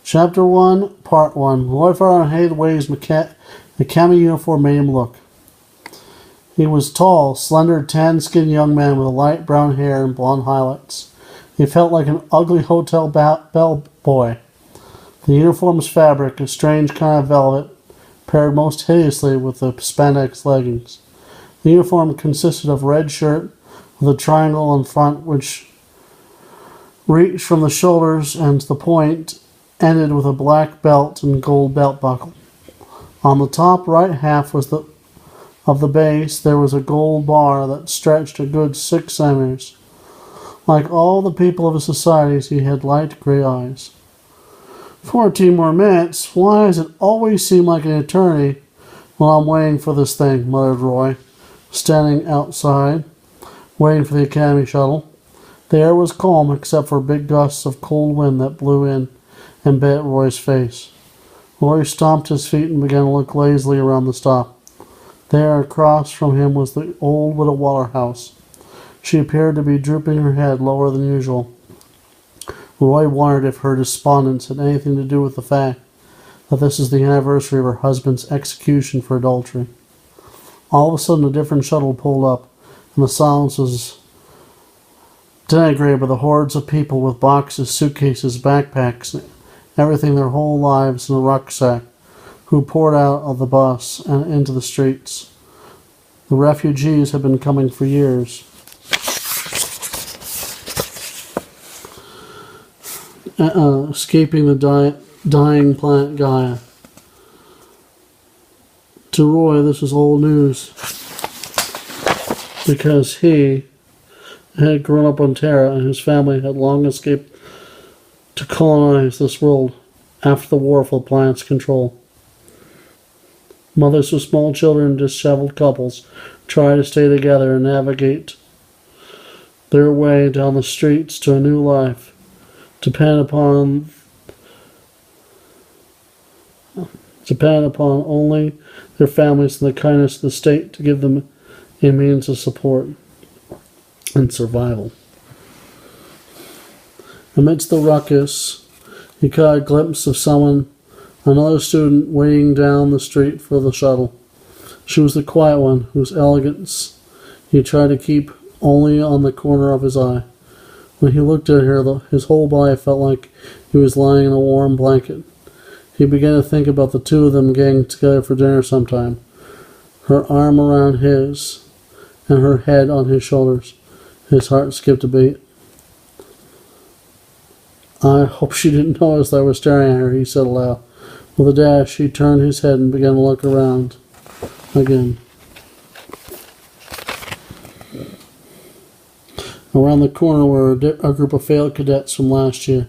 Chapter 1, Part 1. Roy Farrar hated the way his cami uniform made him look. He was tall, slender, tan-skinned young man with light brown hair and blonde highlights. He felt like an ugly hotel bellboy. The uniform's fabric, a strange kind of velvet, paired most hideously with the spandex leggings. The uniform consisted of a red shirt with a triangle in front which reached from the shoulders and to the point ended with a black belt and gold belt buckle. On the top right half of the base there was a gold bar that stretched a good 6 centimeters. Like all the people of his societies, he had light gray eyes. 14 more minutes? Why does it always seem like an eternity while I'm waiting for this thing, muttered Roy, standing outside, waiting for the Academy shuttle. The air was calm except for big gusts of cold wind that blew in and bit at Roy's face. Roy stomped his feet and began to look lazily around the stop. There, across from him, was the old widow Waterhouse. She appeared to be drooping her head lower than usual. Roy wondered if her despondence had anything to do with the fact that this is the anniversary of her husband's execution for adultery. All of a sudden, a different shuttle pulled up, and the silence was denigrated by the hordes of people with boxes, suitcases, backpacks, everything their whole lives in a rucksack, who poured out of the bus and into the streets. The refugees had been coming for years. Escaping the dying planet Gaia. To Roy, this was old news, because he had grown up on Terra and his family had long escaped to colonize this world after the war for the planet's control. Mothers with small children and disheveled couples try to stay together and navigate their way down the streets to a new life, depend upon only their families and the kindness of the state to give them a means of support and survival. Amidst the ruckus, he caught a glimpse of another student waiting down the street for the shuttle. She was the quiet one, whose elegance he tried to keep only on the corner of his eye. When he looked at her, his whole body felt like he was lying in a warm blanket. He began to think about the two of them getting together for dinner sometime, her arm around his, and her head on his shoulders. His heart skipped a beat. I hope she didn't notice that I was staring at her, he said aloud. With a dash, he turned his head and began to look around again. Around the corner were a group of failed cadets from last year.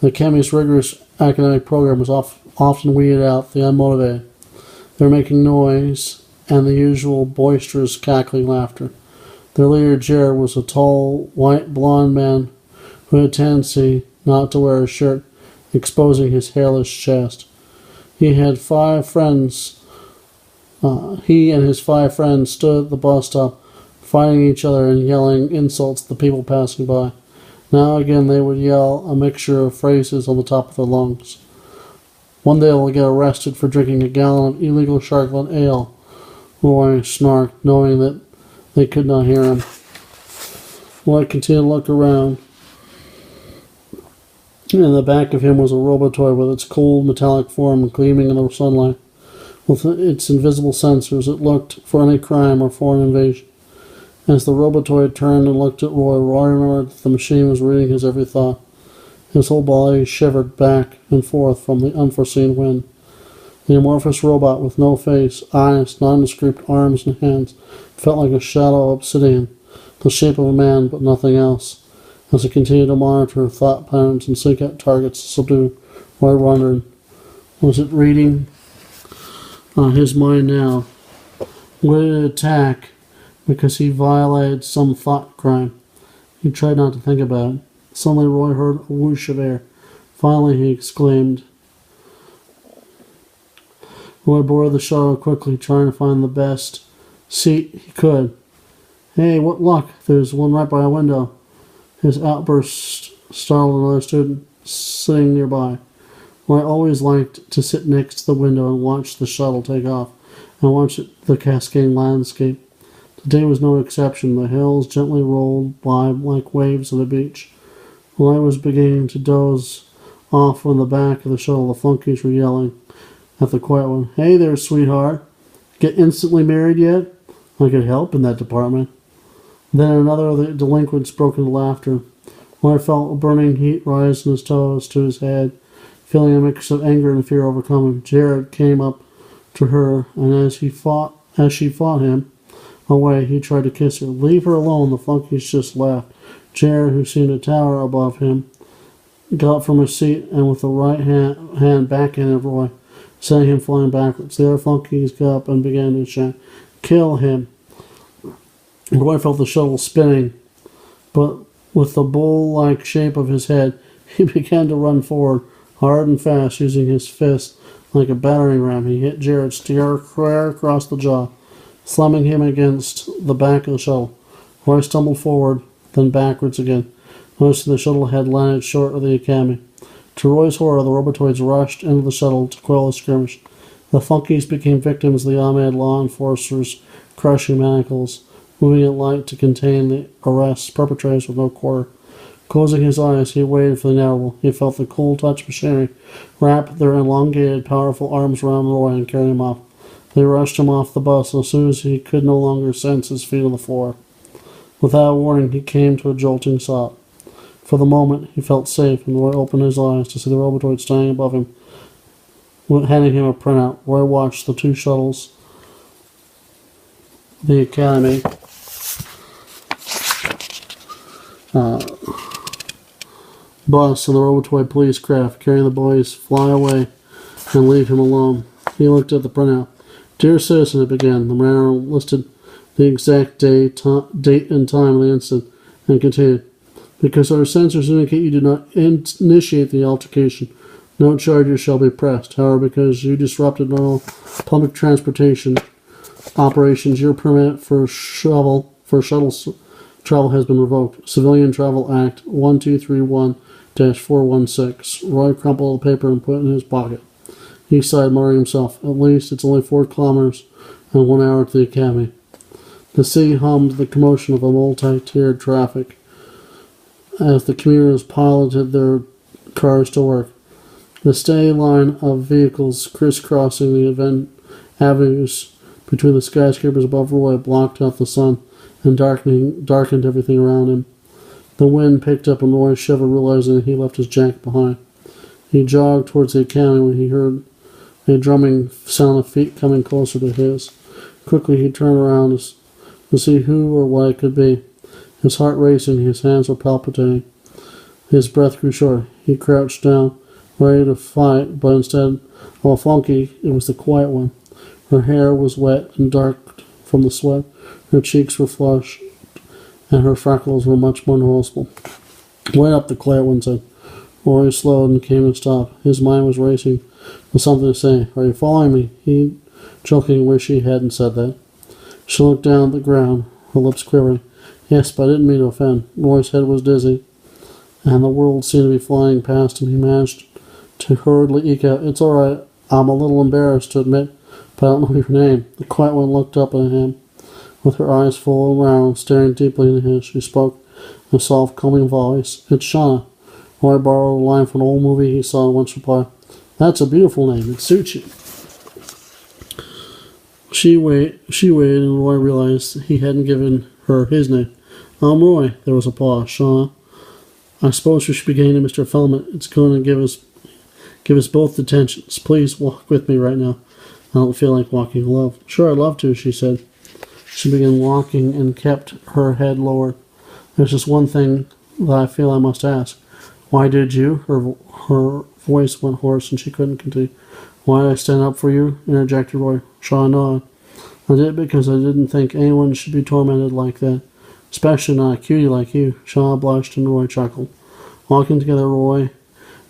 The Academy's rigorous academic program was often weeded out the unmotivated. They were making noise and the usual boisterous cackling laughter. Their leader, Jared, was a tall, white, blond man who had a tendency not to wear a shirt, exposing his hairless chest. He and his 5 friends stood at the bus stop, fighting each other and yelling insults at the people passing by. Now again they would yell a mixture of phrases on the top of their lungs. One day they'll get arrested for drinking a gallon of illegal Sharkland ale, Roy snarked, knowing that they could not hear him. Roy continued to look around. In the back of him was a robotoy with its cold metallic form gleaming in the sunlight. With its invisible sensors, it looked for any crime or foreign invasion. As the robotoy turned and looked at Roy, Roy remembered that the machine was reading his every thought. His whole body shivered back and forth from the unforeseen wind. The amorphous robot, with no face, eyes, nondescript arms and hands, felt like a shadow of obsidian, the shape of a man but nothing else. As he continued to monitor thought patterns and seek out targets to subdue, Roy wondered, was it reading his mind now? Would it attack because he violated some thought crime? He tried not to think about it. Suddenly Roy heard a whoosh of air. Finally he exclaimed. Roy boarded the shuttle quickly, trying to find the best seat he could. Hey, what luck! There's one right by a window. His outburst startled another student sitting nearby. Roy always liked to sit next to the window and watch the shuttle take off, and watch the cascading landscape. Today was no exception. The hills gently rolled by like waves on the beach. Roy was beginning to doze off when the back of the shuttle the flunkies were yelling at the quiet one. "Hey there, sweetheart. Get instantly married yet? I could help in that department." Then another of the delinquents broke into laughter. Roy felt a burning heat rise from his toes to his head, feeling a mix of anger and fear overcome him. Jared came up to her, and as she fought him away, he tried to kiss her. "Leave her alone," the flunkies just laughed. Jared, who seemed to tower above him, got up from his seat and with the right hand backhanded Roy, sending him flying backwards. The other flunkies got up and began to shout, "Kill him!" Roy felt the shuttle spinning, but with the bull-like shape of his head, he began to run forward, hard and fast, using his fist like a battering ram. He hit Jared square across the jaw, slamming him against the back of the shuttle. Roy stumbled forward, then backwards again, noticing the shuttle had landed short of the academy. To Roy's horror, the Robotoids rushed into the shuttle to quell the skirmish. The Funkies became victims of the Ahmed law enforcers' crushing manacles, moving at light to contain the arrests perpetrators with no quarter. Closing his eyes, he waited for the inevitable. He felt the cold touch of machinery wrap their elongated, powerful arms around Roy and carry him off. They rushed him off the bus as soon as he could no longer sense his feet on the floor. Without warning, he came to a jolting stop. For the moment, he felt safe, and Roy opened his eyes to see the Robotoid standing above him, handing him a printout. Roy watched the two shuttles, the Academy, bus and the Robotoid police craft carrying the boys fly away and leave him alone. He looked at the printout. "Dear citizen," it began. The runner listed the exact date and time of the incident and continued. "Because our sensors indicate you did not initiate the altercation, no charges shall be pressed. However, because you disrupted normal public transportation operations, your permit for shuttle travel has been revoked. Civilian Travel Act 1231-416. Roy crumpled the paper and put it in his pocket. He sighed, muttering himself, "At least it's only 4 kilometers and 1 hour to the academy." The city hummed the commotion of a multi-tiered traffic as the commuters piloted their cars to work. The steady line of vehicles crisscrossing the avenues between the skyscrapers above Roy blocked out the sun and darkened everything around him. The wind picked up and Roy shivered, realizing that he left his jacket behind. He jogged towards the academy when he heard a drumming sound of feet coming closer to his. Quickly he turned around to see who or what it could be. His heart racing, his hands were palpitating. His breath grew short. He crouched down, ready to fight, but instead of a flunky, it was the quiet one. Her hair was wet and dark from the sweat. Her cheeks were flushed, and her freckles were much more noticeable. "Wait up," the quiet one said. Roy slowed and came to a stop. His mind was racing with something to say. "Are you following me?" He jokingly wished he hadn't said that. She looked down at the ground, her lips quivering. "Yes, but I didn't mean to offend." Roy's head was dizzy, and the world seemed to be flying past him. He managed to hurriedly eke out, "It's all right. I'm a little embarrassed to admit, but I don't know your name." The quiet one looked up at him with her eyes full and round, staring deeply into his. She spoke in a soft, calming voice. "It's Shauna." Roy borrowed a line from an old movie he saw and once replied, "That's a beautiful name. It suits you." She waited, and Roy realized he hadn't given her his name. "I'm Roy." There was a pause. "Shauna, I suppose we should be getting to Mr. Fellman. It's going to give us both detentions. Please walk with me right now. I don't feel like walking alone." "Sure, I'd love to," she said. She began walking and kept her head lowered. "There's just one thing that I feel I must ask. Why did you?" Her voice went hoarse and she couldn't continue. "Why did I stand up for you?" interjected Roy. Shaw nodded. "I did it because I didn't think anyone should be tormented like that. Especially not a cutie like you." Shaw blushed and Roy chuckled. Walking together, Roy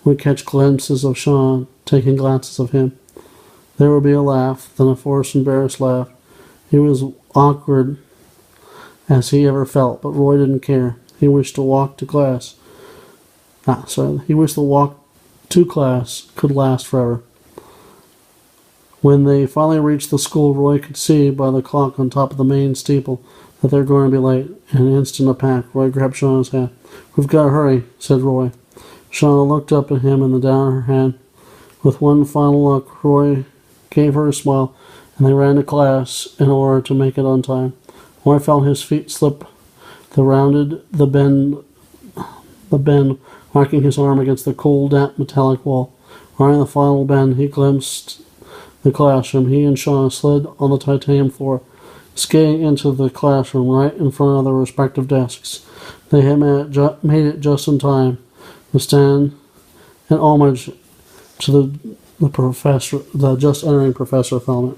would catch glimpses of Shaw taking glances of him. There would be a laugh, then a forced, embarrassed laugh. He was awkward as he ever felt, but Roy didn't care. He wished to walk to class could last forever. When they finally reached the school, Roy could see by the clock on top of the main steeple that they were going to be late. In an instant of panic, Roy grabbed Shauna's hand. "We've got to hurry," said Roy. Shauna looked up at him and down at her hand. With one final look, Roy gave her a smile, and they ran to class in order to make it on time. Roy felt his feet slip the bend, marking his arm against the cold, damp, metallic wall. Roaring the final bend, he glimpsed the classroom. He and Shauna slid on the titanium floor, skating into the classroom right in front of their respective desks. They had made it just in time to stand in homage to the just entering Professor Fellman.